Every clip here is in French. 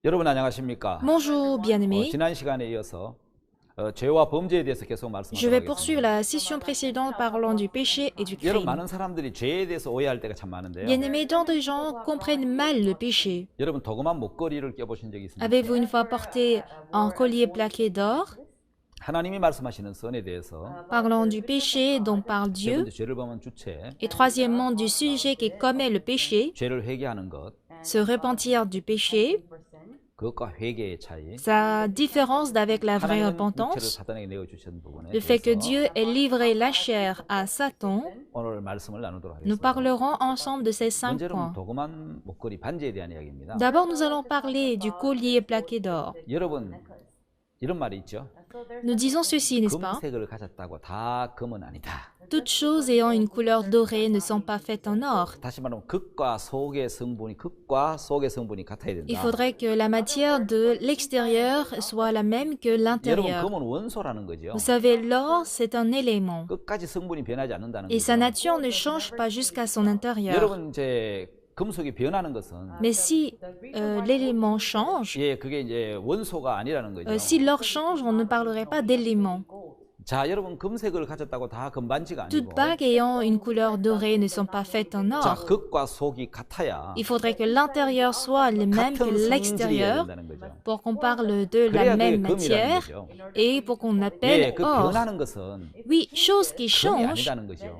여러분 안녕하십니까? Bonjour, bien-aimés. 지난 시간에 이어서 죄와 범죄에 대해서 계속 Je vais 말씀하도록 poursuivre 하겠습니다. la session précédente parlant du péché et du 여러분 crime. 많은 사람들이 죄에 대해서 오해할 때가 참 많은데요. Bien-aimés, tant de gens comprennent mal le péché. 여러분 도그만 목걸이를 껴보신 적이 있습니까? Avez-vous une fois porté un collier plaqué d'or? 하나님이 말씀하시는 선에 대해서 Parlant du péché dont parle 세 Dieu. 번째 죄를 범한 주체, Et troisièmement, du sujet qui commet le péché, 죄를 회개하는 것, se repentir du péché, 그것과 회개의 차이, sa différence d'avec la vraie 하나님은 육체를 pour qu'on parle de la même matière et pour qu'on appelle or. 것은 Oui, chose qui change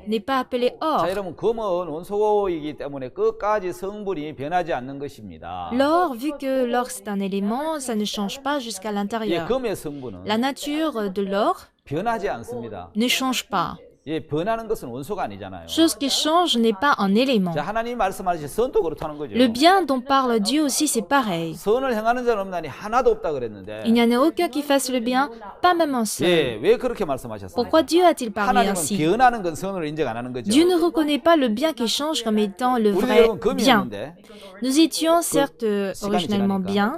n'est pas appelée or. 여러분 금은 원소이기 때문에 끝까지 성분이 변하지 않는 것입니다. L'or, vu que l'or c'est un élément, ça ne change pas jusqu'à l'intérieur. 금의 성분은 La nature de l'or 변하지 않습니다. ne change pas. 변하는 것은 원소가 아니잖아요. Chose qui change n'est pas un élément. 하나님이 말씀하신 선도 그렇다는 거죠. Le bien dont parle Dieu aussi, c'est pareil. 선을 행하는 자는 없나니 하나도 없다 그랬는데. Il n'y en a aucun qui fasse le bien, pas même un seul. 왜 그렇게 말씀하셨어요? Pourquoi Dieu a-t-il parlé 하나님은 ainsi? 변하는 건 선을 인정 안 하는 거죠. Dieu ne reconnaît pas le bien qui change comme étant le 우리 vrai 여러분 bien. 금이었는데 Nous étions certes originellement bien,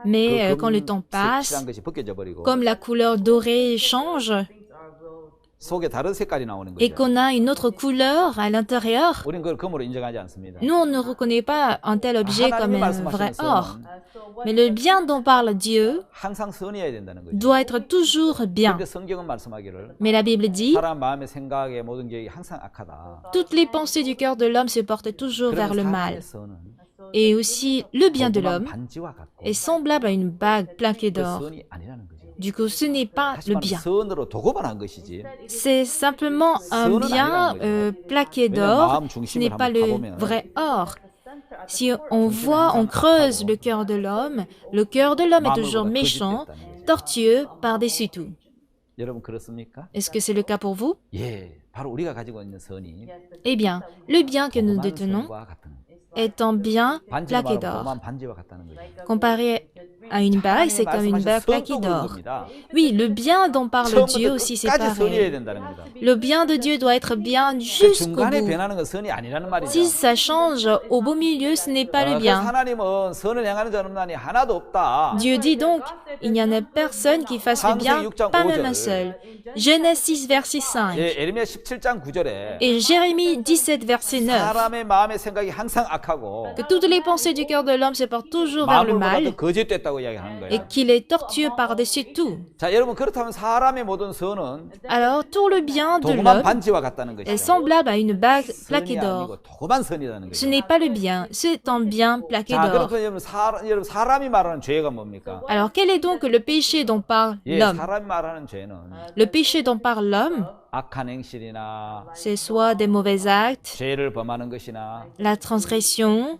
mais quand le temps passe, 칠한 것이 벗겨져 버리고 comme la couleur dorée change 속에 다른 색깔이 나오는 et 거죠. qu'on a une autre couleur à l'intérieur, 우리는 그걸 금으로 인정하지 않습니다. nous, on ne reconnaît pas un tel objet comme un vrai or. Mais le bien dont parle Dieu 항상 선이어야 된다는 거죠. doit être toujours bien. 근데 성경은 말씀하기를 Mais la Bible dit, 사람 마음의 생각의 모든 계획이 항상 악하다. toutes les pensées du cœur de l'homme se portent toujours vers le 그러면 mal. 사람의 선은 Et aussi, le bien de 도구만 l'homme 반지와 같고 est semblable à une bague plaquée 그 d'or. 선이 아니라는 거죠. Du coup, ce n'est pas 다시 le 말하면 bien. 선으로 도구만 한 것이지. C'est simplement un bien plaqué d'or. Ce n'est pas le vrai or. Si on voit, on creuse le cœur de l'homme est toujours méchant, tortueux par-dessus tout. 여러분 그렇습니까? Est-ce que c'est le cas pour vous? 예, 바로 우리가 가지고 있는 선이 Eh bien, le bien que nous 도구만 détenons 선과 같은 거예요. est un bien 반지로 plaqué 말하면 d'or. 도구만 반지와 같다는 거죠. Comparé à une bague, c'est comme une bague plaquée d'or. Oui, le bien dont parle Dieu aussi, c'est 끝까지 선이어야 pareil. 된다는 겁니다. Le bien de Dieu doit être bien 그 jusqu'au 중간에 bout. 변하는 건 선이 아니라는 말이죠. Si ça change au beau milieu, ce n'est pas le 그래서 bien. 하나님은 선을 행하는 자는 없나니 하나도 없다. Dieu dit donc, il n'y en a personne qui fasse le bien, pas même un seul. Genèse 6, verset 5. 예, 에르미야 17장 9절에 Et Jérémie 17, verset 9. 사람의 마음의 생각이 항상 악하고 Que toutes les pensées du cœur de l'homme se portent toujours vers le 마음보다 mal 더 거짓됐다고 이야기하는 et 거예요. qu'il est tortueux par-dessus tout. 자, 여러분 그렇다면 사람의 모든 선은 Alors, tout le bien de 도구만 l'homme 반지와 같다는 est 것이죠. semblable à une bague 선이 plaquée d'or. 아니고 도구만 선이라는 Ce 거죠. n'est pas le bien, c'est un bien plaqué 자, d'or. 그렇다면 여러분 사람이 말하는 죄가 뭡니까? Alors, quel est donc le péché dont parle 예, l'homme? 사람이 말하는 죄는 Le péché dont parle l'homme, 악한 행실이나 c'est soit des mauvais actes, 죄를 범하는 것이나 la transgression.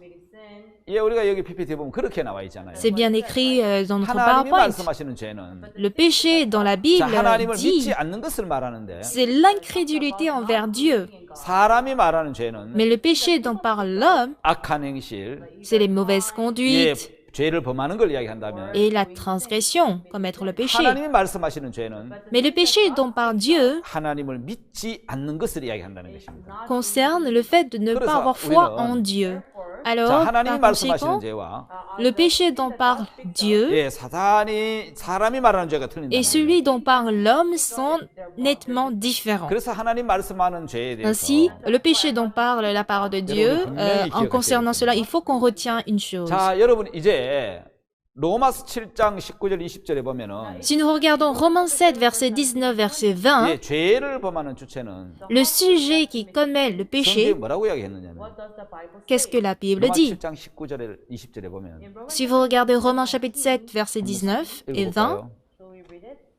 예, 우리가 여기 PPT 보면 그렇게 나와 있잖아요. C'est bien écrit dans notre 하나님이 PowerPoint. 말씀하시는 죄는 Le péché dans la 자, Bible 하나님을 dit, 믿지 않는 것을 말하는데 c'est l'incrédulité envers Dieu. 사람이 말하는 죄는 Mais le péché dont parle l'homme, 악한 행실, c'est les mauvaises 예, conduites 죄를 범하는 걸 이야기한다면 et la transgression, commettre le péché. 하나님이 말씀하시는 죄는 Mais le péché dont parle Dieu 하나님을 믿지 않는 것을 이야기한다는 것입니다. concerne le fait de ne pas avoir foi en Dieu. 자, Alors, 하나님이 par 말씀하시는 conséquent, 죄와 le péché dont parle Dieu 예, 사람이 말하는 죄가 틀린다. et celui dont parle l'homme sont nettement différents. 그래서 하나님 말씀하는 죄에 대해서 Ainsi, le péché dont parle la parole de Dieu, en concernant cela, il faut qu'on retienne une chose. 자, 여러분 이제 로마서 7장 19절 20절에 보면은 Si nous regardons Romains 7, verset 19, verset 20, 예, 죄를 범하는 주체는 le sujet qui commet le 성경이 péché, 뭐라고 이야기했느냐면 qu'est-ce que la Bible 로마 dit? 7장 19절에 20절에 보면 Si vous regardez Romains chapitre 7, verset 19 et 20, 읽어볼까요?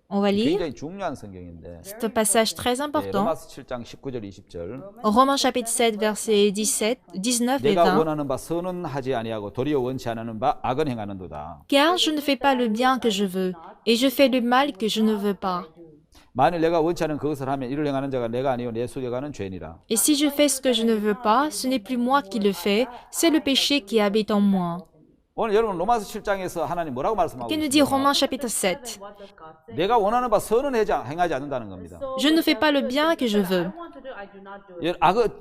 on va lire. 굉장히 중요한 성경인데 C'est un passage très 예, important. 로마서 7장 19절 20절 Romains chapitre 7, verset 17, 19 et 내가 20. 원하는 바 선은 하지 아니하고 도리어 원치 않는 바 악은 행하는도다. Car je ne fais pas le bien que je veux, et je fais le mal que je ne veux pas. 만일 내가 원치 않은 그것을 하면 이를 행하는 자가 내가 아니요 내 속에 가는 죄니라. Et si je fais ce que je ne veux pas, ce n'est plus moi qui le fais, c'est le péché qui habite en moi. 오늘 여러분 로마서 7장에서 하나님 뭐라고 말씀하고 Que nous dit 있습니까? Romains chapitre 7? 내가 원하는 바 선은 행하지 않는다는 겁니다. Je ne fais pas le bien que je veux,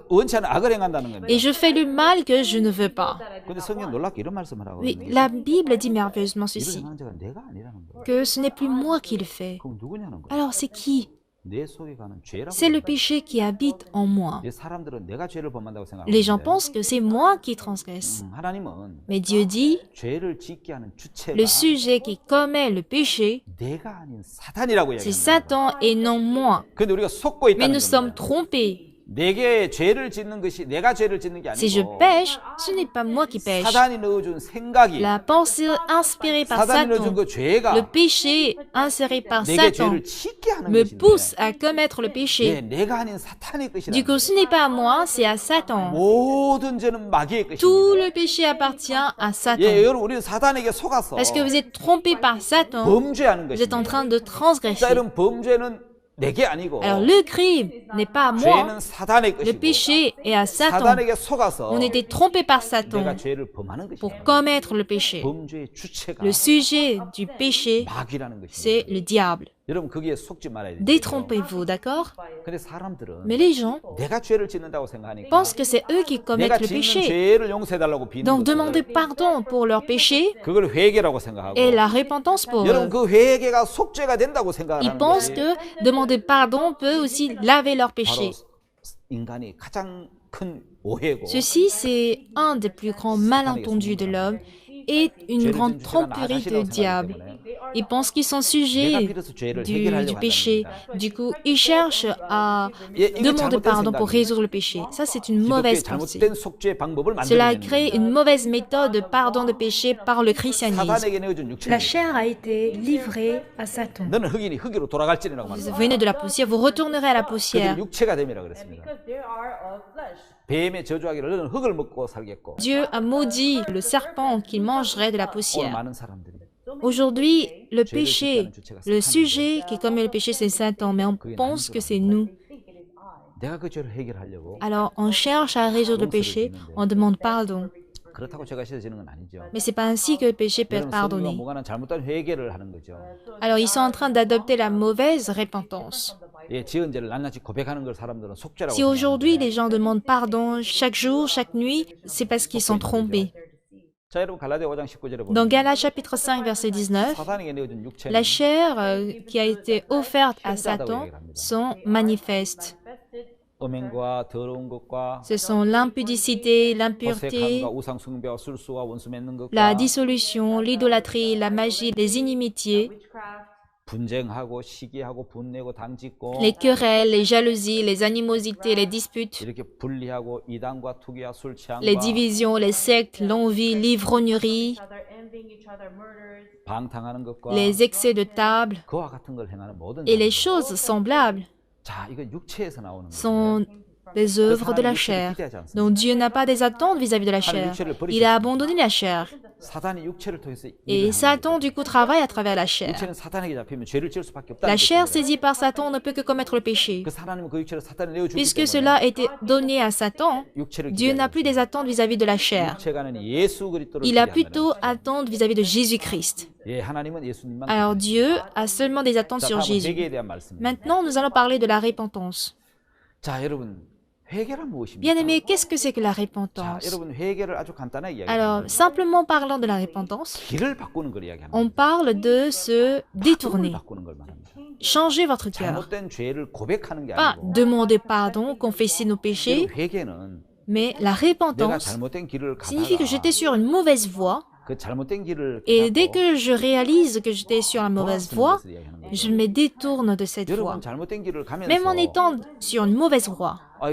원치 않은 악을 행한다는 겁니다. et je fais le mal que je ne veux pas. 근데 성경 놀랍게 이런 말씀을 하고 Oui, 있는 la Bible dit merveilleusement 이를 ceci, 행하는 자가 내가 아니라는 거예요. que ce n'est plus moi qui le fais. 그럼 누구냐는 거예요. Alors c'est qui? 내 속에 가는 죄라고. C'est le péché qui habite en moi. 이 사람들은 내가 죄를 범한다고 Les gens 생각하는데 pensent que c'est moi qui transgresse. 하나님은 Mais Dieu dit, 죄를 짓게 하는 주체가 le sujet qui commet le péché, 내가 아닌 사탄이라고 c'est 이야기합니다. Satan et non moi. 근데 우리가 속고 Mais 있다는 nous sommes 겁니다. trompés. 내게 죄를 짓는 것이 내가 죄를 짓는 게 Si je 아니고 pêche, ce n'est pas moi qui pêche. 사단이 넣어준 생각이 La pensée inspirée par 사단이 넣어준 Satan, 그 죄가 le péché inséré par 내게 Satan, 죄를 짓게 하는 me 것인데 pousse à commettre le 예, péché. 내가 아닌 사탄의 것이라. Du coup, ce n'est pas à moi, c'est à Satan. 모든 죄는 마귀의 Tout 것입니다. le péché appartient à 예, Satan. 여러분 우리는 사단에게 속아서 Parce que vous êtes trompés par Satan, 범죄하는 vous êtes en 것입니다. train de 자, transgresser. 여러분 범죄는 내게 아니고 Alors le crime n'est pas à moi, 죄는 사단의 le 것이고 péché est à Satan. 사단에게 속아서 On était trompés par 내가 Satan 죄를 범하는 pour 것이고 commettre le péché. 범죄의 주체가 Le sujet du péché, 마귀라는 c'est 것입니다. le diable. 여러분 거기에 속지 말아야 돼요. Détrompez-vous, d'accord? 근데 사람들은 Mais les gens 내가 죄를 짓는다고 생각하니까 pensent que c'est eux qui 내가 commettent le 짓는 péché. 죄를 용서해달라고 비는 Donc 것을 demandez pardon pour leur péché 그걸 회개라고 생각하고 et la repentance pour 여러분 eux. 그 회개가 속죄가 된다고 Ils 생각하는 pensent 것이 que demander pardon peut aussi laver leur 바로 péché. 인간이 가장 큰 오해고 Ceci, c'est un des plus grands malentendus de l'homme et une grande tromperie du diable. Ils pensent qu'ils sont sujets du péché. Du coup, ils cherchent à demander pardon pour résoudre le péché. Ça, c'est une mauvaise pensée. 잘못된 속죄 방법을 Cela 만들어내는 crée une mauvaise méthode de pardon de péché par le christianisme. 사단에게 내어준 La 육체는 chair a été livrée à Satan. 너는 흑으로 돌아갈지니라고 Vous 말합니다. venez de la poussière, vous retournerez à la poussière. 그들이 육체가 됨이라 그랬습니다. 뱀의 저주하기를 너는 흑을 먹고 살겠고. Dieu a maudit le serpent qu'il mangerait de la 오늘 poussière. 많은 사람들이 Aujourd'hui, le péché, le sujet qui commet le péché, c'est Satan, mais on pense que c'est nous. 내가 그 죄를 해결하려고 Alors, on cherche à résoudre le péché, on demande pardon. 그렇다고 죄가 씻어지는 건 아니죠. Mais c'est pas ainsi que le péché peut être 여러분 성경과 pardonné. 무관한 잘못된 회개를 하는 거죠. Alors, ils sont en train d'adopter la mauvaise repentance. 예, 지은 죄를 낱낱이 고백하는 걸 사람들은 속죄라고 Si aujourd'hui 생각하는데. les gens demandent pardon chaque jour, chaque nuit, c'est parce qu'ils sont trompés. 자, 여러분 갈라디아 5장 19절에 Dans 보면 Galates chapitre 5, verset 19, 사단에게 내어준 육체는 la chair qui a été offerte à Satan sont manifestes. 음행과 더러운 것과 Ce sont l'impudicité, l'impureté, 어색함과 우상 숭배와 술수와 원수 맺는 것과 la dissolution, l'idolâtrie, la magie, les inimitiés, 분쟁하고 시기하고 분내고 당짓고 les querelles, les jalousies, les animosités, les disputes, 이렇게 분리하고 이단과 투기와 술 취함과 les divisions, les sectes, l'envie, l'ivrognerie, 방탕하는 것과 les excès de table 그와 같은 걸 행하는 모든 et les 사람들. choses semblables 자, 이거 육체에서 나오는 sont 거예요. des œuvres de la chair. Donc Dieu n'a pas des attentes vis-à-vis de la chair. Il a abandonné la chair. 사단이 육체를 통해서 Et Satan, du coup, travaille à travers la chair. 육체는 사단에게 잡히면 죄를 지을 수밖에 없다는 La chair 것입니다. saisie par Satan ne peut que commettre le péché. 그 하나님은 그 육체를 사단에 내어주기 Puisque 때문에 cela a été donné à Satan, 육체를 Dieu n'a 기대하는 plus des attentes vis-à-vis de la chair. 육체가는 예수 그리스도를 Il a 기대한다는 plutôt 것이죠. attentes vis-à-vis de Jésus-Christ. 예, 하나님은 예수님만 Alors Dieu a seulement des attentes 자, sur 다음은 Jésus. 회개에 대한 말씀입니다. Maintenant, nous allons parler de la repentance. 자, 여러분 회개란 무엇입니까? Bien-aimés, qu'est-ce que c'est que la 자, repentance? 여러분 회개를 아주 간단하게 Alors, 이야기합니다. simplement parlant de la repentance, 길을 바꾸는 걸 이야기합니다. on parle de se 마음을 détourner, 바꾸는 걸 말합니다. changer votre cœur. 잘못된 죄를 고백하는 게 Pas 아니고 demander pardon, confesser nos péchés, 여러분, 회개는 mais la 내가 repentance 잘못된 길을 signifie que 가다가 j'étais sur une mauvaise voie Et dès que je réalise que j'étais sur la mauvaise voie, je me détourne de cette voie. Même en étant sur une mauvaise voie. Je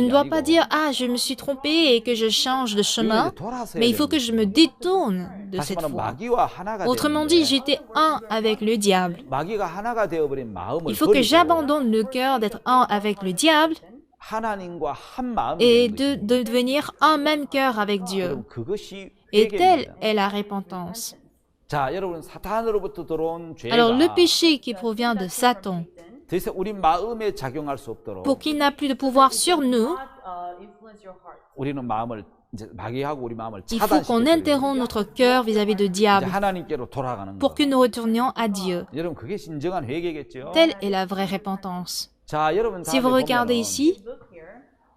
ne dois pas dire « Ah, je me suis trompé et que je change de chemin », mais il faut que je me détourne de cette voie. Autrement dit, j'étais un avec le diable. Il faut que j'abandonne le cœur d'être un avec le diable et de devenir un même cœur avec Dieu. Et telle est la repentance. Alors le péché qui provient de Satan, pour qu'il n'a plus de pouvoir sur nous, il faut qu'on interrompe notre cœur vis-à-vis du diable pour que nous retournions à Dieu. Telle est la vraie repentance. Si vous regardez ici,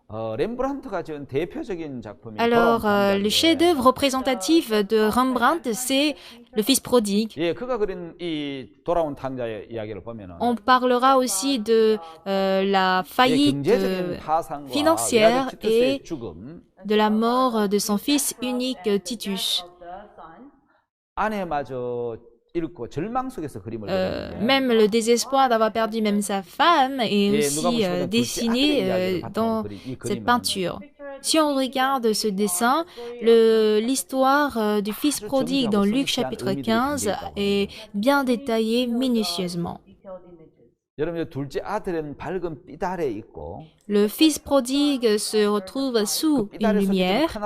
alors le chef-d'œuvre représentatif de Rembrandt, c'est le Fils prodigue. On parlera aussi de la faillite financière et de la mort de son fils unique Titus. Même le désespoir d'avoir perdu même sa femme est aussi dessiné dans cette peinture. Si on regarde ce dessin, l'histoire du fils prodigue dans Luc chapitre 15 est bien détaillée minutieusement. Le fils prodigue se retrouve sous une lumière.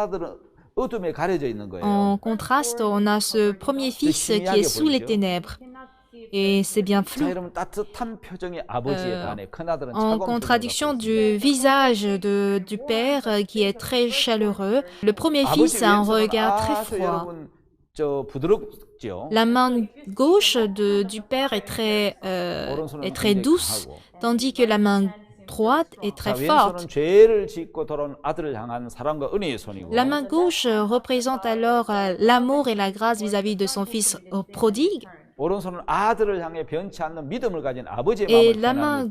En contraste, on a ce premier fils qui est sous les ténèbres. Et c'est bien flou. En contradiction du visage du père qui est très chaleureux, le premier fils a un regard très froid. La main gauche du père est très douce, tandis que la main droite est très forte. La main gauche représente alors l'amour et la grâce vis-à-vis de son fils prodigue. Et la main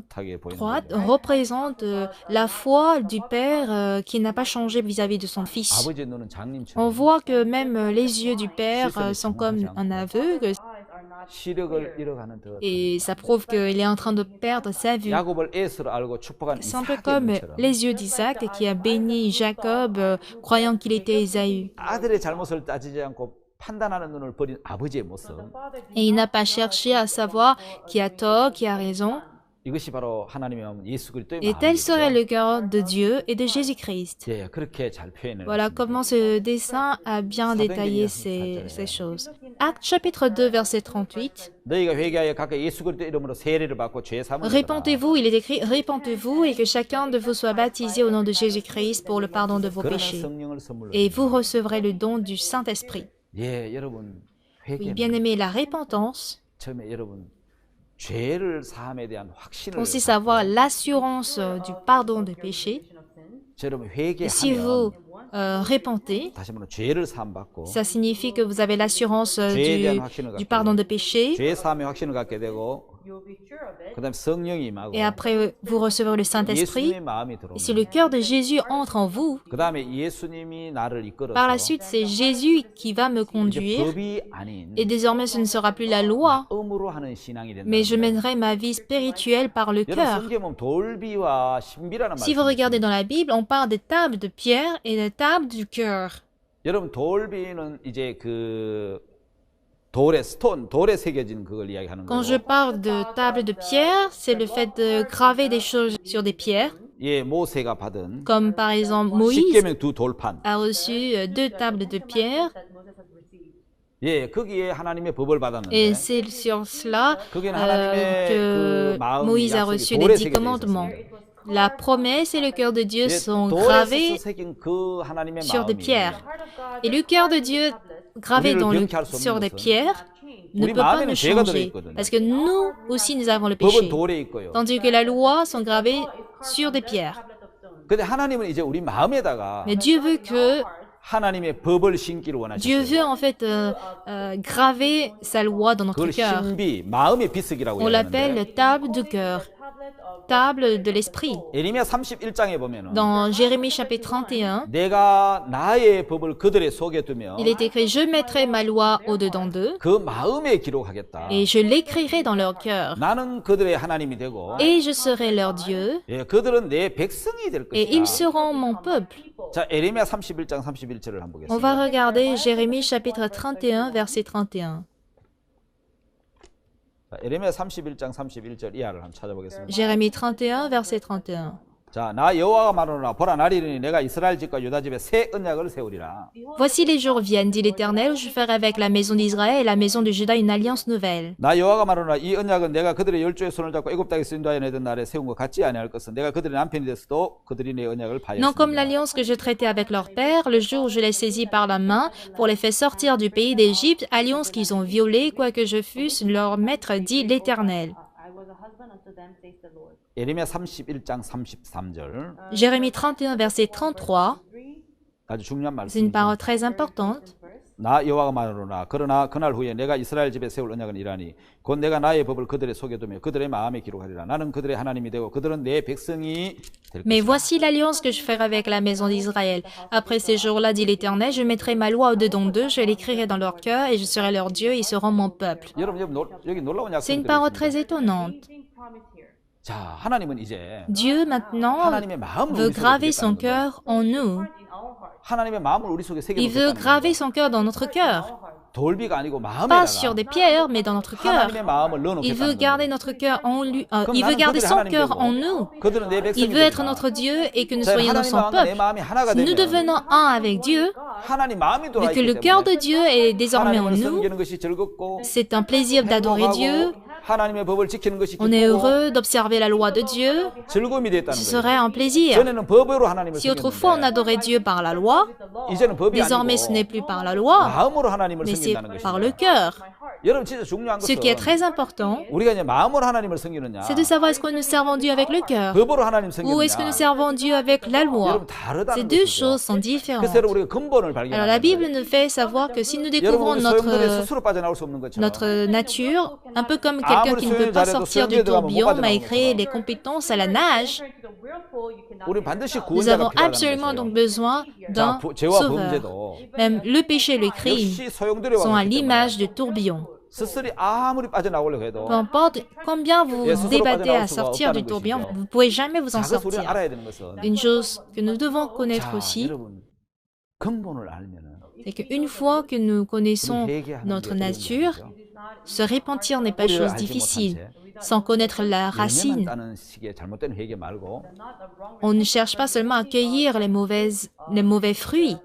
droite représente la foi du père qui n'a pas changé vis-à-vis de son fils. On voit que même les yeux du père sont comme un aveugle. Et ça prouve qu'il est en train de perdre sa vue. C'est un peu comme les yeux d'Isaac qui a béni Jacob croyant qu'il était Ésaü. Et il n'a pas cherché à savoir qui a tort, qui a raison. Et tel serait le cœur de Dieu et de Jésus-Christ. Voilà comment ce dessin a bien détaillé ces choses. Actes chapitre 2, verset 38. Répentez-vous, il est écrit, répentez-vous et que chacun de vous soit baptisé au nom de Jésus-Christ pour le pardon de vos péchés. Et vous recevrez le don du Saint-Esprit. Oui, bien-aimé, la repentance consiste à avoir l'assurance du pardon des péchés. Et si vous repentez, ça signifie que vous avez l'assurance du pardon des péchés. Et après, vous recevrez le Saint-Esprit. Et si le cœur de Jésus entre en vous, par la suite, c'est Jésus qui va me conduire. Et désormais, ce ne sera plus la loi, mais je mènerai ma vie spirituelle par le cœur. Si vous regardez dans la Bible, on parle des tables de pierre et des tables du cœur. Quand je parle de table de pierre, c'est le fait de graver des choses sur des pierres. Comme par exemple Moïse a reçu 2 tables de pierre. Et c'est sur cela que Moïse a reçu les 10 commandements. La promesse et le cœur de Dieu sont gravés sur des pierres. Et le cœur de Dieu gravé sur des pierres ne peut pas nous changer. Parce que nous aussi, nous avons le péché. Tandis que la loi sont gravées sur des pierres. Mais Dieu veut que Dieu veut en fait graver sa loi dans notre cœur. On l'appelle table du cœur. table de l'esprit. 예레미야 31장에 보면은 Dans Jérémie chapitre 31, 내가 나의 법을 그들의 속에 두며 il est écrit, je mettrai ma loi au-dedans d'eux 그 마음에 기록하겠다. et je l'écrirai dans leur cœur. 나는 그들의 하나님이 되고 Et je serai leur Dieu 예, 그들은 내 백성이 될 et ils 것이다. seront mon peuple. 자, 예레미야 31장 31절을 한번 On va 보겠습니다. regarder Jérémie chapitre 31, verset 31. 자, 예레미야 31장 31절 이하를 한번 찾아보겠습니다. Jérémie 31, verset 31. 자, 나 여호와가 말하노라 보라 나리니 내가 이스라엘 집과 유다 집에 새 언약을 세우리라. Voici les jours viennent, dit l'Éternel, où je ferai avec la maison d'Israël et la maison de Juda une alliance nouvelle. 나 여호와가 말하노라 이 언약은 내가 그들의 열조의 손을 잡고 애굽 땅에서 인도하여 내던 날에 세운 것 같지 아니할 것은 내가 그들의 남편이 됐어도 그들이 내 언약을 Non comme 파였습니다. l'alliance que je traitais avec leur père, le jour où je les saisis par la main pour les faire sortir du pays d'Égypte, alliance qu'ils ont violée, quoique je fusse leur maître, dit l'Éternel. 예레미야 31장 33절 Jérémie 31, verset 33, 아주 중요한 c'est une 말씀이죠. parole très importante. 나 여호와가 말하노라 그러나 그날 후에 내가 이스라엘 집에 세울 언약은 이라니 곧 내가 나의 법을 그들의 속에 두며 그들의 마음에 기록하리라. 나는 그들의 하나님이 되고 그들은 내 백성이 될 Mais 것이다. voici l'alliance que je ferai avec la maison d'Israël. Après ces jours-là, dit l'Éternel, je mettrai ma loi au-dedans d'eux, je l'écrirai dans leur cœur, et je serai leur Dieu, ils seront mon peuple. 여러분 여기 놀라운 C'est une 약속이 parole 있습니다. très étonnante. 자, 하나님은 이제 Dieu, maintenant, 하나님의 마음을 veut 우리 속에 graver son 두겠다는 거예요. cœur en nous. 하나님의 마음을 우리 속에 새겨 Il veut 놓겠다는 graver 거예요. son cœur dans notre cœur. 돌비가 아니고 Pas sur 마음에다가 des pierres, mais dans notre cœur. 하나님의 마음을 Il veut 넣어놓겠다는 garder 거예요. notre cœur en lui. 그럼 Il veut 나는 garder 그들의 son 하나님 cœur 되고 en nous. 그들은 내 백성이 Il veut être 되리라. notre Dieu et que nous 자, soyons dans 하나님 son 마음과 내 peuple. 마음이 하나가 Si nous 되면 devenons un avec Dieu, 하나님 마음이 mais 돌아 que le 있기 cœur de 때문에 Dieu est désormais en 하나님을 nous, 섬기는 것이 즐겁고 c'est un plaisir d'adorer Dieu. 하나님의 법을 지키는 것이 On est 기쁘고 heureux d'observer la loi de Dieu. 즐거움이 됐다는 Ce 거예요. serait un plaisir. 전에는 법으로 하나님을 Si autrefois on 섬겼는데 adorait Dieu par la loi, 이제는 법이 désormais ce n'est 아니고 plus par la loi, 마음으로 하나님을 mais c'est 섬긴다는 par le 것입니다. cœur. 여러분 진짜 중요한 Ce qui est 것은 très important, 우리가 이제 마음으로 하나님을 섬기느냐 c'est de savoir est-ce que nous servons Dieu avec le cœur 법으로 하나님 ou est-ce que nous 섬기느냐 servons Dieu avec la loi. 여러분 다르다는 Ces deux 것이죠. choses sont différentes. 그래서 여러분 우리가 근본을 Alors la 발견하는 Bible 거예요. nous fait savoir que si nous 여러분 découvrons 우리 소용돌이 notre, 스스로 빠져나올 수 없는 것처럼 notre nature, un peu comme quelqu'un qui ne peut pas sortir du tourbillon malgré les compétences à la nage, 우리 반드시 nous 구원자가 avons 필요하다는 absolument 것이에요. donc besoin d'un 죄와 sauveur. 범죄도 Même le péché et le crime 역시 소용돌이와 sont à 같기 때문에 l'image du tourbillon. 스스로 아무리 빠져나오려고 해도 Peu importe combien vous 예, vous 스스로 débattez à 빠져나올 수가 sortir du 없다는 tourbillon, 것이죠. vous ne pouvez jamais vous en 자, 그래서 우리가 sortir. 알아야 되는 것은 Une chose que nous devons connaître 자, aussi, 여러분 근본을 알면은 c'est qu'une fois que nous connaissons 우리 회개하는 notre 게 어려운 nature, 거죠. se repentir n'est pas 우리를 chose 알지 difficile. 못한 채 Sans connaître la 열매만 racine, 따는 식의 잘못된 회개 말고 on ne cherche pas seulement à cueillir les mauvais fruits.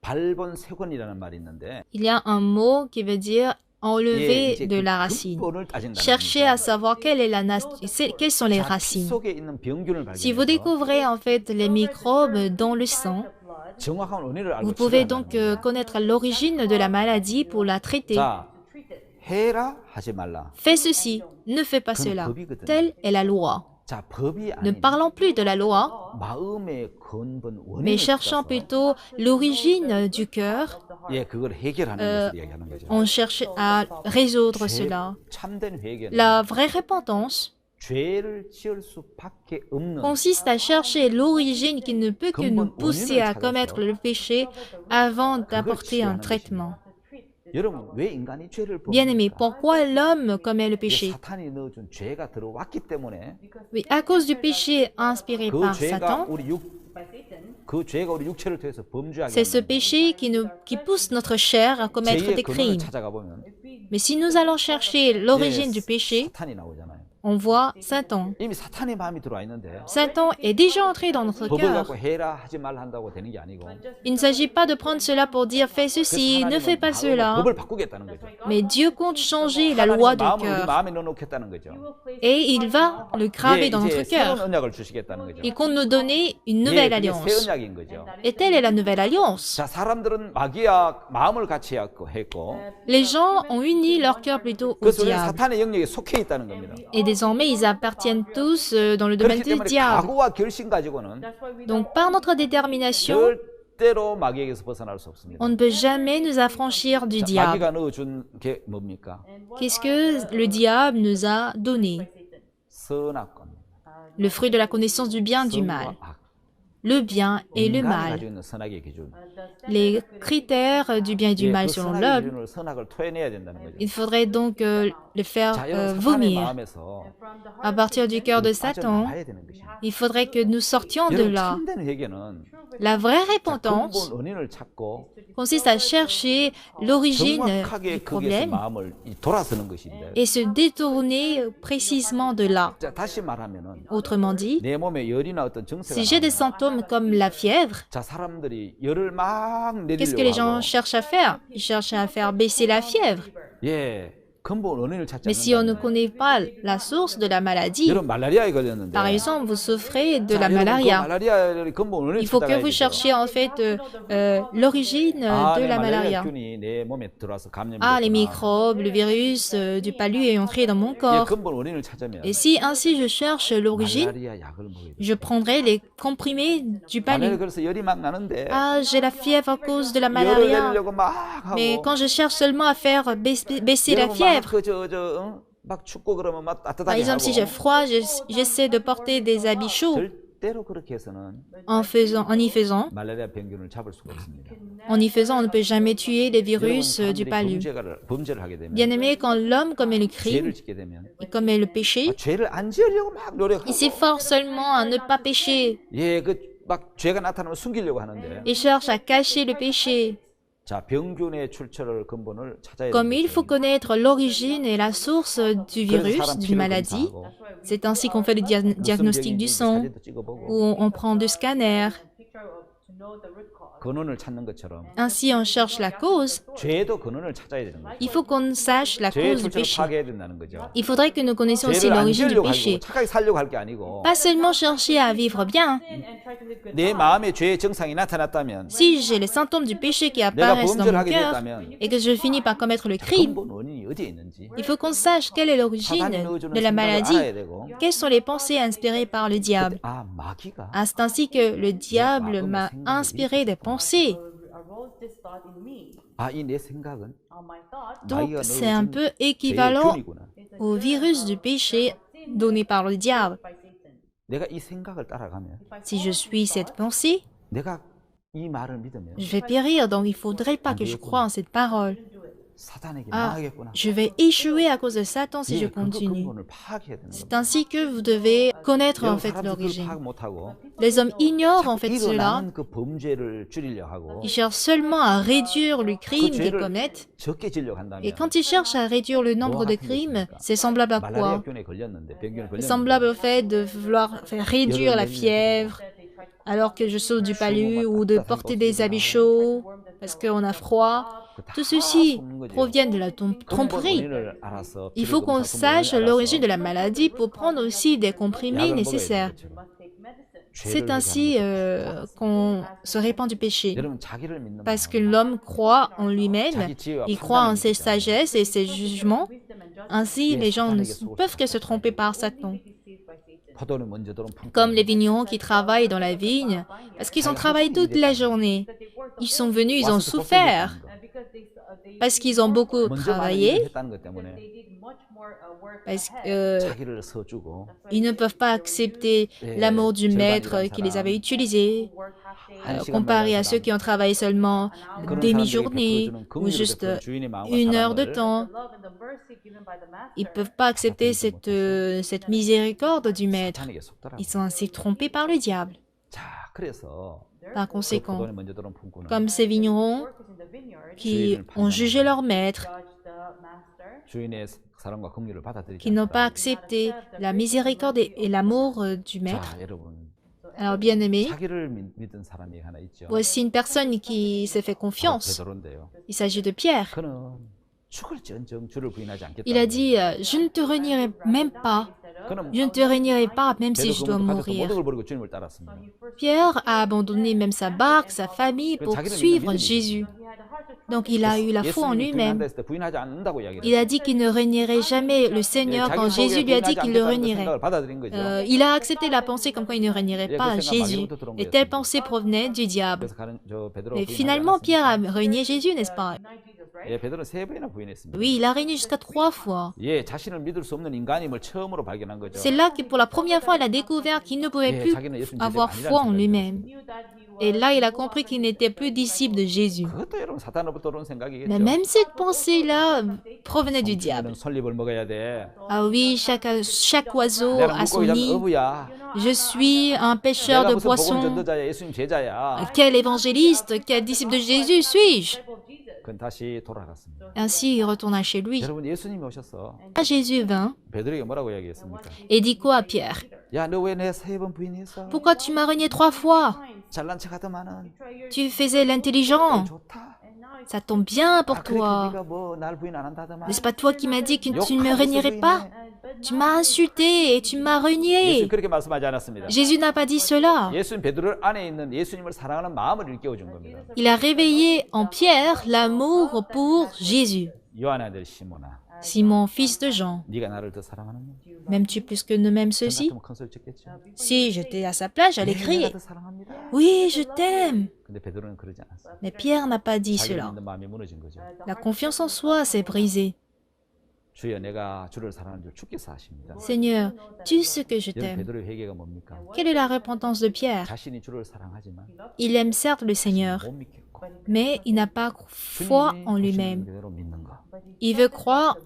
발본 세권이라는 말이 있는데 Il y a un mot qui veut dire 예, enlever 이제 de 그 la racine. 근본을 따진다는 Chercher à savoir quelle est quelles sont les 자, 피 racines. 속에 있는 병균을 Si vous 발견해서 découvrez en fait les microbes dans le sang, 정확한 원인을 알고 vous pouvez 치료한다는 donc 거예요. connaître l'origine de la maladie pour la traiter. 자, 해라 하지 말라. Fais ceci, ne fais pas cela. Telle est la loi. 자, 법이 Ne 아닌 parlons plus de la loi, 마음의 근본 mais 원인을 cherchons 찾아서 plutôt l'origine du cœur. 예, 그걸 해결하는 것을 이야기하는 거죠. On cherche à résoudre 죄- cela. 참된 회개는 La vraie repentance 죄를 지을 수밖에 없는 consiste à chercher l'origine qui ne peut que nous pousser à commettre le péché avant d'apporter un traitement. 여러분 왜 인간이 죄를 Bien-aimé, 범합니까? pourquoi l'homme commet le 이게 péché? 사탄이 넣어준 죄가 들어왔기 때문에 Oui, à cause du péché inspiré 그 par 죄가 Satan, 그 죄가 우리 육체를 통해서 범죄하게 c'est ce 하는 péché qui pousse notre chair à commettre 죄의 des 근원을 crimes. 찾아가 보면 Mais si nous allons chercher l'origine du péché, 사탄이 나오잖아요. on voit Satan. 이미 사탄의 마음이 들어와 있는데 Satan est déjà entré dans notre 법을 cœur. 갖고 해라 하지 말라 한다고 되는 게 아니고 Il ne s'agit pas de prendre cela pour dire fais 그래서 ceci, ne fais 하나님은 pas cela. 법을 바꾸겠다는 거죠. Mais Dieu compte changer la loi 하나님은 du 마음을 우리 cœur. 마음에 넣어놓겠다는 거죠. Et il va le graver 예, dans notre 이제 새로운 cœur. 언약을 주시겠다는 거죠. Il compte nous donner une 예, nouvelle 그게 새 alliance. 언약인 거죠. Et telle est la nouvelle alliance. 자, 사람들은 마귀와 마음을 같이 했고 Les gens ont uni leur cœur plutôt au 그래서 우리는 diable. 사탄의 영역에 속해 있다는 겁니다. Et désormais, ils appartiennent tous dans le domaine 그렇기 du 때문에 diable. 각오와 결심 가지고는 Donc, par notre détermination, 절대로 마귀에게서 벗어날 수 없습니다. on ne peut jamais nous affranchir du 자, diable. 마귀가 넣어준 게 뭡니까? Qu'est-ce que le diable nous a donné? 선악권. le fruit de la connaissance du bien et du mal, 선과 악, le bien et le 인간이 mal, 가지고 있는 선악의 기준. les critères du bien et du 예, mal 그 selon 선악의 l'homme. 기준으로 선악을 토해내야 된다는 거죠. Il faudrait donc le faire 자, 여러분 사탄의 vomir. 마음에서 À partir du cœur de 우리 Satan, 빠져나와야 되는 것입니다. il faudrait que nous sortions de 여러분 là. 참된 회개는 La vraie 자, repentance 근본 원인을 찾고 consiste à chercher l'origine 정확하게 du 거기에서 problème 마음을 돌아서는 것인데, et se détourner précisément de là. 자, 다시 말하면은 Autrement dit, 내 몸에 열이나 어떤 si 증세가 j'ai des 나오면, symptômes comme la fièvre, 자, 사람들이 열을 막 qu'est-ce que les 내리려고 gens 하고, cherchent à faire? Ils cherchent à faire baisser la fièvre. 예, 근본 원인을 찾지 Mais si on ne 않는다면, connaît pas la source de la maladie, 여러분 말라리아에 걸렸는데, par exemple, vous souffrez de 자, la 여러분 그 malaria, 말라리아의 근본 원인을 il faut que 찾아가야 vous 되죠. cherchiez en fait l'origine 아, de 내 la 말라리아 malaria. 균이 내 몸에 들어와서 감염이 Ah, les 됐구나. microbes, le virus du palu est entré dans mon 예, corps. 근본 원인을 찾으면 Et si ainsi je cherche l'origine, 말라리아 약을 먹어야 돼. je prendrai les comprimés du 말라리아 palu. 그래서 열이 막 나는데 Ah, j'ai la fièvre à cause de la 열을 malaria. 내리려고 막 하고, Mais quand je cherche seulement à faire baisser la 여러분 fièvre, 막 춥고 그러면 막 par 따뜻하게 exemple, si j'ai 하고, froid, j'essaie de porter des habits chauds. 절대로 그렇게 해서는 En y faisant, 말라리아 병균을 잡을 수가 없습니다. on ne peut jamais tuer les virus 여러분, du 사람들이 palu. 범죄를 하게 되면, Bien aimé, quand l'homme commet le crime 죄를 짓게 되면 et commet le péché, 죄를 안 지으려고 막 노력하고, il s'efforce seulement à ne pas pécher 예, 그 막 죄가 나타나면 숨기려고 하는데, et cherche à cacher le péché. 자, 병균의 출처를 근본을 찾아야 Comme il 되는 faut 거죠. connaître l'origine et la source du 그래서 virus, 사람 d'une 피를 maladie, 검사하고, c'est ainsi qu'on fait le diagnostic du 무슨 sang, 병인지 사진도 찍어보고, où on prend du scanner. 근원을 찾는 것처럼 Ainsi, on cherche la cause. 죄도 근원을 찾아야 되는 거죠. Il faut qu'on sache la 죄의 cause du 출처를 péché. 파괴해야 된다는 거죠. Il faudrait que nous connaissions aussi 죄를 안 l'origine du 지으려고 péché. 하고 착하게 살려고 할 게 아니고, Pas seulement chercher à vivre bien. 내 마음에 죄의 증상이 나타났다면, Si j'ai les symptômes du péché qui 내가 apparaissent dans 범죄를 mon 하게 cœur 됐다면, et que je finis par commettre le crime, 근본 원인이 어디에 있는지 il faut qu'on sache quelle est l'origine 사단이 넣어주는 de la 생각을 maladie. 알아야 되고, Quelles sont les pensées inspirées par le diable? 아, 마귀가 Ah, c'est ainsi que le diable m'a inspiré des pensées. 아, 이 내 생각은 Donc, 마귀가 c'est un 넣어준 peu 죄의 équivalent 균이구나. au virus du péché donné par le diable. 내가 이 생각을 따라가면, Si je suis cette pensée, 내가 이 말을 믿으면 je vais périr, donc il faudrait pas que je croie en cette parole. 사단에게 Ah, 망하겠구나. je vais échouer à cause de Satan si je 예, 그거 continue. 근본을 파악해야 되는 C'est 겁니다. ainsi que vous devez connaître en 여러분, fait 사람들이 그걸 l'origine. 파악 못하고 Les hommes ignorent en fait cela. 일어나는 그 범죄를 줄이려 하고 Ils cherchent seulement à réduire le 그 crime qu'ils 죄를 commettent. 적게 지려고 한다면, Et quand ils cherchent à réduire le nombre de crimes, c'est semblable à 말라리아 quoi? 균에 걸렸는데 병균에 C'est 걸렸는데 semblable au fait de vouloir faire réduire la fièvre alors que je souffre du palu ou de porter des habits chauds parce qu'on a froid. Tout ceci provient de la tromperie. 원인을 알아서 Il faut qu'on sache l'origine de la maladie pour prendre aussi des comprimés nécessaires. C'est ainsi qu'on se répand du péché. 여러분 자기를 믿는 Parce que 마음, l'homme croit en lui-même, 자기 지혜와 il croit en 판단을 ses 믿지 않아요. sagesses et ses jugements. Ainsi, les gens ne peuvent que se tromper par Satan. 포도는 먼저 들어온 품꾼. Comme les vignerons qui travaillent dans la vigne, parce qu'ils ont travaillé toute la journée. Ils sont venus, ils ont 와서 또 souffert, 꺾여있다는 거. parce qu'ils ont beaucoup 먼저 많은 일을 travaillé, 했다는 것 때문에 parce 자기를 써주고 qu'ils ne peuvent pas accepter l'amour du maître qui les avait utilisés, comparé à ceux qui ont travaillé seulement 그런 demi-journée 사람들에게 ou 베풀어주는 juste 긍휼을 베푸는 주인의 마음과 1 heure de 사랑을 temps. Ils ne peuvent pas accepter cette miséricorde du maître. 사탄에게 속더라고. Ils sont ainsi trompés par le diable. 자, 그래서 Par 그 conséquent, 포도는 먼저 들어온 품꾼은 comme ces vignerons qui ont jugé leur maître, 주인의 사랑과 긍휼을 받아들이지 qui n'ont pas 않았다. accepté la miséricorde et l'amour du maître. 자, 여러분 Alors, bien aimé, 자기를 믿은 사람이 하나 있죠. voici une personne qui s'est fait 바로 confiance. 베드로인데요. Il s'agit de Pierre. 그는 죽을지언정 주를 부인하지 않겠다. Il a dit, je ne te renierai même pas. 그는 Je ne te renierai pas, même si je dois 베드로 mourir. 모든 걸 버리고 주님을 따랐습니다. Pierre a abandonné même sa barque, sa famille pour suivre Jésus. Donc il a eu la foi en 예수님이 lui-même. 부인한다 했을 때 부인하지 않는다고 이야기를 Il a 했어요. dit qu'il ne renierait jamais le Seigneur quand 자기 Jésus 속에 lui a dit 부인하지 qu'il le 않겠다는 그 renierait. 생각을 받아들인 거죠. Il a accepté la pensée comme quoi il ne renierait pas Jésus. Et telle pensée provenait du diable. 그래서 베드로가 Mais 부인하지 finalement, Pierre a 않았습니다. renié Jésus, n'est-ce pas? 예, 베드로는 3번이나 부인했습니다. Oui, il a renié jusqu'à 3 fois. 예, 자신을 믿을 수 없는 인간임을 처음으로 발견한 거죠. C'est là que pour la première fois, il a découvert qu'il ne pouvait plus avoir foi en lui-même. Et là, il a compris qu'il n'était plus disciple de Jésus. 그것도 여러분 사탄으로부터 온 Mais 생각이겠죠. même cette pensée-là provenait du diable. 성충이는 설립을 먹어야 돼. Ah oui, chaque oiseau 내가 a son 물고기 잡는 nid. 어부야. Je suis un pêcheur 내가 de 무슨 복음 poissons. 전도자야, 예수님 제자야. Quel évangéliste, quel disciple de Jésus suis-je? 그건 다시 돌아갔습니다. Ainsi, il retourna chez lui. 여러분 예수님이 오셔서 Jésus vint 베드로에게 뭐라고 이야기했습니까? et dit quoi à Pierre? 야, 너 왜 내 3번 부인했어? Pourquoi tu m'as renié 3 fois? 잘난 척하더만은 Tu faisais l'intelligent. 좋다. Ça tombe bien pour 아, 그렇게 toi. 네가 뭐 날 부인 안 한다더만. N'est-ce pas toi qui m'as dit que tu ne me renierais pas? Tu m'as insulté et tu m'as 예수님 renié. 그렇게 말씀하지 않았습니다. Jésus n'a pas dit cela. 예수님 베드로 안에 있는 예수님을 사랑하는 마음을 일깨워 준 겁니다. Il a réveillé en Pierre l'amour pour Jésus. 요한의 아들 시몬아, Simon, fils de Jean, 네가 나를 더 사랑하느냐? m'aimes-tu plus que ne m'aime ceux-ci? 같으면 큰 소리 쳤겠죠. Si j'étais à sa place, j'allais 내가 crier. 더 사랑합니다. Oui, je t'aime. 근데 베드로는 그러지 않았어요. Mais Pierre n'a pas dit 자기를 cela. 믿는 마음이 무너진 거죠. La confiance en soi s'est brisée. 주여, 내가 주를 사랑하는 줄 주께서 아십니다. Seigneur, tu sais que je 여러분 t'aime. 베드로의 회개가 뭡니까? Quelle est la repentance de Pierre? 자신이 주를 사랑하지만 Il aime certes le Seigneur, 못 믿겠고 mais il n'a pas foi en 주님이 lui-même. 보시는 대로 믿는 거. Il veut croire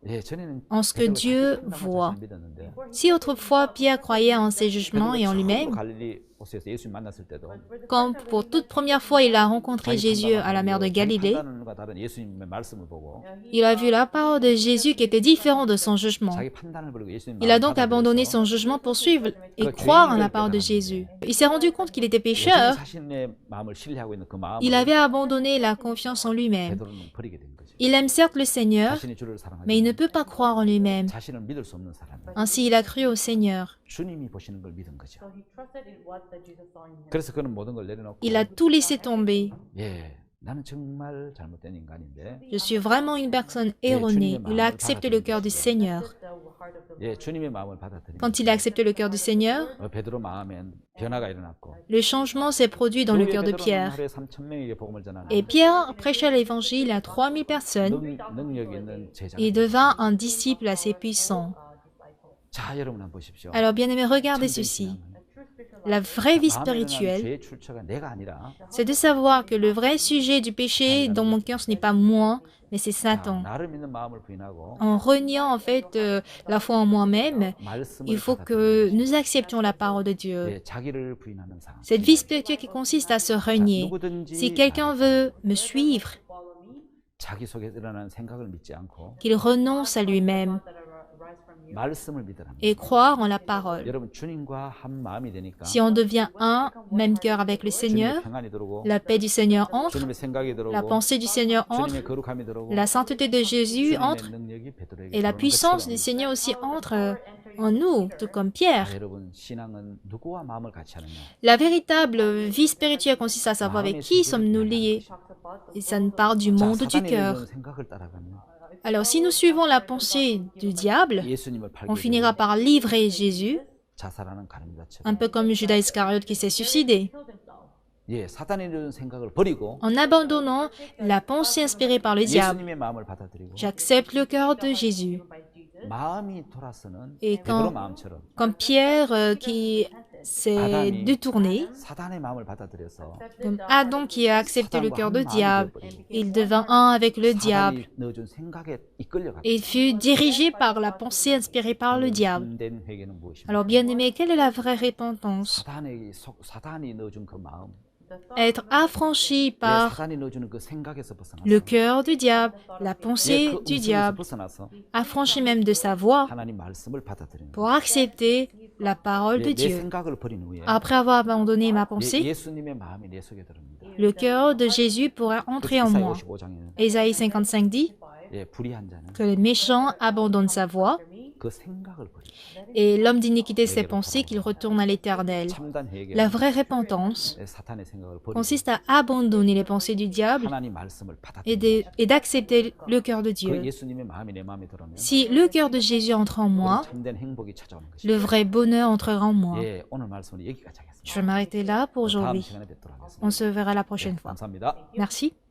예, 전에는 en ce que 베드로가 Dieu 자기 판단만 voit. 자신 믿었는데 Si autrefois Pierre croyait en ses jugements et en lui-même, 갈릴리 호수에서 예수님 만났을 때도 quand pour toute première fois il a rencontré 자기 Jésus à la mer de 자기 Galilée, 판단과 다른 예수님의 말씀을 보고 il a vu la parole de Jésus qui était différente de son jugement. 자기 판단을 버리고 예수님 Il a donc abandonné son jugement pour suivre et croire en la parole de Jésus. Il s'est rendu compte qu'il était pécheur. 자신의 마음을 신뢰하고 있는 그 마음을 Il avait abandonné la confiance en lui-même. 베드로는 버리게 된 거죠. Il aime certes le Seigneur, 자신이 주를 mais il ne 사랑하지 peut pas croire en lui-même. 자신을 믿을 수 없는 사람. Ainsi, il a cru au Seigneur. 주님이 보시는 걸 믿은 거죠. 그래서 그는 모든 걸 내려놓고 Il a tout laissé tomber. 예, 나는 정말 잘못된 인간인데 Je suis vraiment une personne erronée. Il a accepté le cœur du Seigneur. 예, 주님의 마음을 받아들인 Quand il a accepté le cœur du Seigneur, 베드로 마음엔 변화가 일어났고 le changement s'est produit dans le cœur de Pierre. 하루에 3,000명에게 복음을 전하는 Et Pierre prêcha l'évangile à 3000 personnes. 능력 있는 제자. Il devint un disciple assez puissant. 자, 여러분 한번 보십시오. Alors, bien-aimés, regardez ceci. La vraie vie spirituelle, 죄의 출처가 내가 아니라 c'est de savoir que le vrai sujet du péché dans mon cœur, ce n'est pas moi, mais c'est Satan. 나를 믿는 마음을 부인하고 En reniant en fait la foi en moi-même, 말씀을 il faut 받아들이는 que nous acceptions la parole de Dieu. 예, 자기를 부인하는 삶. Cette vie spirituelle qui consiste à se renier. 누구든지 Si quelqu'un veut me suivre, 자기 속에 일어나는 생각을 믿지 않고 qu'il renonce à lui-même 말씀을 믿으라. et croire en la parole. 여러분 주님과 한 마음이 되니까 Si on devient un, même cœur avec le Seigneur, 주님의 평안이 들어오고 la paix du Seigneur entre, 주님의 생각이 들어오고 la pensée du Seigneur entre, 주님의 거룩함이 들어오고 la sainteté de Jésus entre, 주님의 능력이 베드로에게 et la 들어오는 puissance 것처럼 du Seigneur aussi entre en nous, tout comme Pierre. 자, 여러분 신앙은 누구와 마음을 같이 하느냐. La véritable vie spirituelle consiste à savoir avec qui sommes-nous liés. Et ça nous part du 자, monde du 사단이 cœur. 이런 생각을 따라가면 Alors, si nous suivons la pensée du diable, 예수님을 on 팔게 finira 되고 par livrer Jésus, 자살하는 가룟자처럼 un peu comme Judas Iscariote qui s'est suicidé. 예, 사단이 이런 생각을 버리고 En abandonnant la pensée inspirée par le diable, 예수님의 마음을 받아들이고 j'accepte le cœur de Jésus. 마음이 돌아서는 Et 베드로 quand, 마음처럼 comme Pierre qui s'est détourné, 사단의 마음을 받아들여서 comme Adam qui a accepté le cœur du diable, il devint un avec le diable. 사단이 넣어준 생각에 이끌려갔다. Et il fut dirigé par la pensée inspirée par le diable. 참된 회개는 무엇입니까? Alors, bien-aimé, quelle est la vraie repentance? 사단이 넣어준 그 마음, Être affranchi par 사단이 넣어주는 그 생각에서 벗어나서 le cœur du diable, la 예, pensée 그 du 음성에서 diable, 벗어나서 affranchi même de sa voix 하나님 말씀을 받아들이는 pour accepter la parole de 내 Dieu. 생각을 버린 후에 Après avoir abandonné ma pensée, 예수님의 마음이 내 속에 들어옵니다. le cœur de Jésus pourrait entrer en 이사야 moi. 55장에는 Ésaïe 55 dit 예, 불의한 자는 que le méchant abandonne sa voie 그 생각을 버리고 Et l'homme d'iniquité s'est pensé qu'il retourne à l'Éternel. 참된 회개 La vraie repentance 사탄의 생각을 버리고 consiste à abandonner les pensées du diable 하나님 말씀을 et 받아들이는 et d'accepter le cœur de 그 Dieu. 예수님의 마음이 내 마음에 들어오면 Si le cœur de Jésus entre en moi, 참된 행복이 찾아오는 le 것입니다. vrai bonheur entrera en moi. 예, 오늘 말씀은 여기까지 하겠습니다. Je vais m'arrêter là pour 다음 aujourd'hui. 시간에 뵙도록 하겠습니다. On se verra la prochaine fois. 감사합니다. Merci.